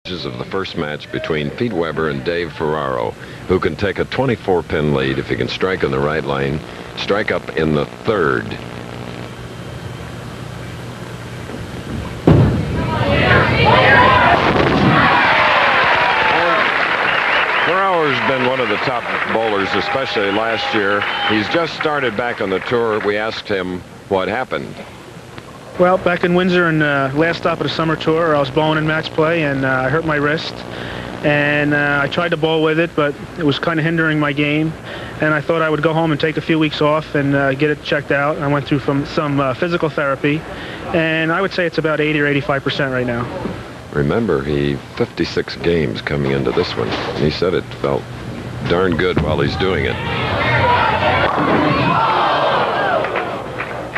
Of the first match between Pete Weber and Dave Ferraro, who can take a 24-pin lead if he can strike in the right lane, strike up in the third. Ferraro's been one of the top bowlers, especially last year. He's just started back on the tour. We asked him what happened. Well, back in Windsor and last stop of the summer tour, I was bowling in match play and I hurt my wrist. And I tried to bowl with it, but it was kind of hindering my game. And I thought I would go home and take a few weeks off and get it checked out. I went through some physical therapy, and I would say it's about 80 or 85% right now. Remember, he 56 games coming into this one. He said it felt darn good while he's doing it.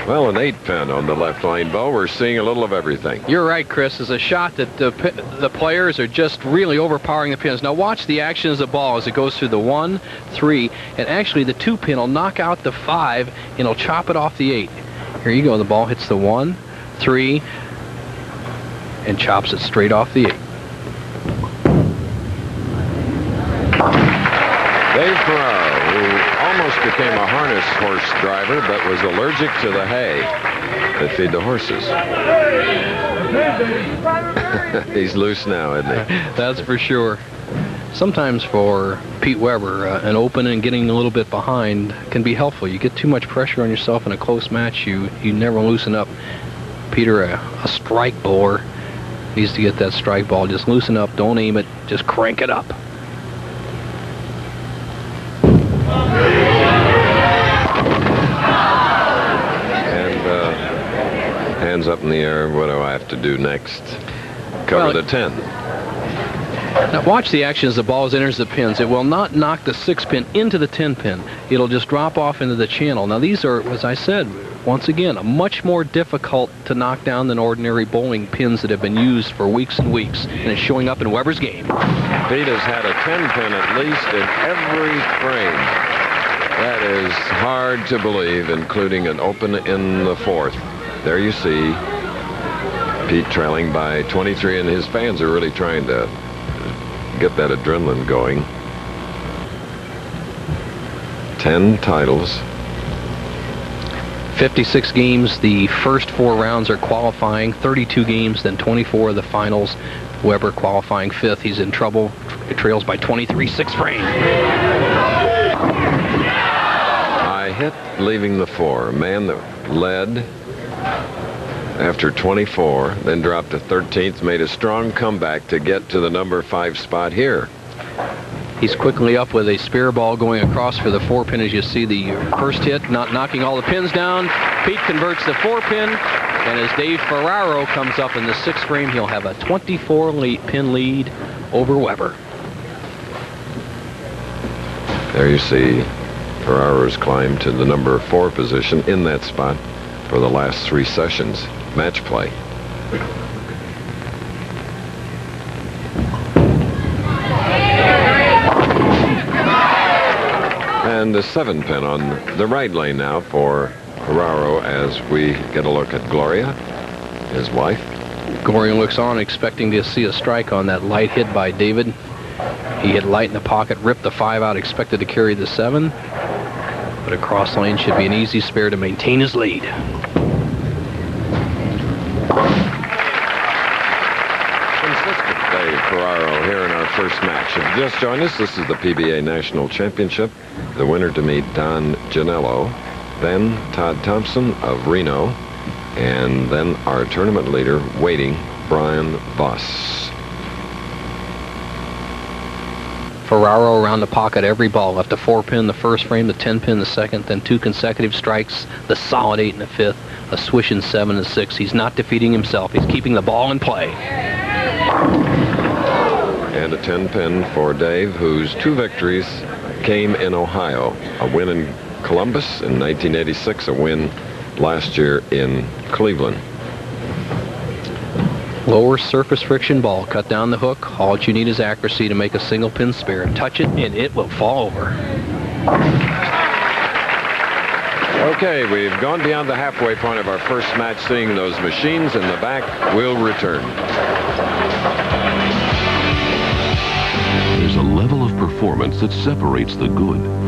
Well, an 8-pin on the left lane, Bo. We're seeing a little of everything. You're right, Chris. It's a shot that the players are just really overpowering the pins. Now watch the action of the ball as it goes through the 1, 3, and actually the 2-pin will knock out the 5 and it'll chop it off the 8. Here you go. The ball hits the 1, 3, and chops it straight off the 8. Dave Ferraro, who almost became a harness horse driver, but was allergic to the hay that feed the horses. He's loose now, isn't he? That's for sure. Sometimes for Pete Weber, an open and getting a little bit behind can be helpful. You get too much pressure on yourself in a close match, you never loosen up. Peter, a strike bowler, needs to get that strike ball. Just loosen up, don't aim it, just crank it up. Hands up in the air. What do I have to do next? Cover the 10. Now watch the action as the ball enters the pins. It will not knock the 6-pin into the 10-pin. It'll just drop off into the channel. Now these are, as I said, once again, much more difficult to knock down than ordinary bowling pins that have been used for weeks and weeks, and it's showing up in Weber's game. Pete has had a 10-pin at least in every frame. That is hard to believe, including an open in the 4th. There you see Pete trailing by 23, and his fans are really trying to get that adrenaline going. 10 titles. 56 games. The first 4 rounds are qualifying. 32 games, then 24 of the finals. Weber qualifying 5th. He's in trouble. It trails by 23, 6 frame. I hit leaving the 4. A man that led after 24, then dropped to 13th, made a strong comeback to get to the number 5 spot here. He's quickly up with a spear ball going across for the 4-pin. As you see the first hit, not knocking all the pins down. Pete converts the 4-pin, and as Dave Ferraro comes up in the 6th frame, he'll have a 24-pin lead over Weber. There you see Ferraro's climb to the number 4 position in that spot for the last 3 sessions match play. And the 7-pin on the right lane now for Ferraro as we get a look at Gloria, his wife. Gloria looks on, expecting to see a strike on that light hit by David. He hit light in the pocket, ripped the 5 out, expected to carry the 7. But a cross lane should be an easy spare to maintain his lead. Consistent Dave Ferraro here in our first match. If you just joined us, this is the PBA National Championship. The winner to meet Don Janello, then Todd Thompson of Reno, and then our tournament leader waiting, Brian Voss. Ferraro around the pocket every ball. Left a 4-pin the first frame, the 10-pin the second, then 2 consecutive strikes, the solid 8 in the 5th, a swishing 7 in the 6th. He's not defeating himself. He's keeping the ball in play. And a 10-pin for Dave, whose 2 victories came in Ohio. A win in Columbus in 1986, a win last year in Cleveland. Lower surface friction ball, cut down the hook. All you need is accuracy to make a single pin spare. Touch it and it will fall over. Okay, we've gone beyond the halfway point of our first match, seeing those machines in the back. We'll return. performance that separates the good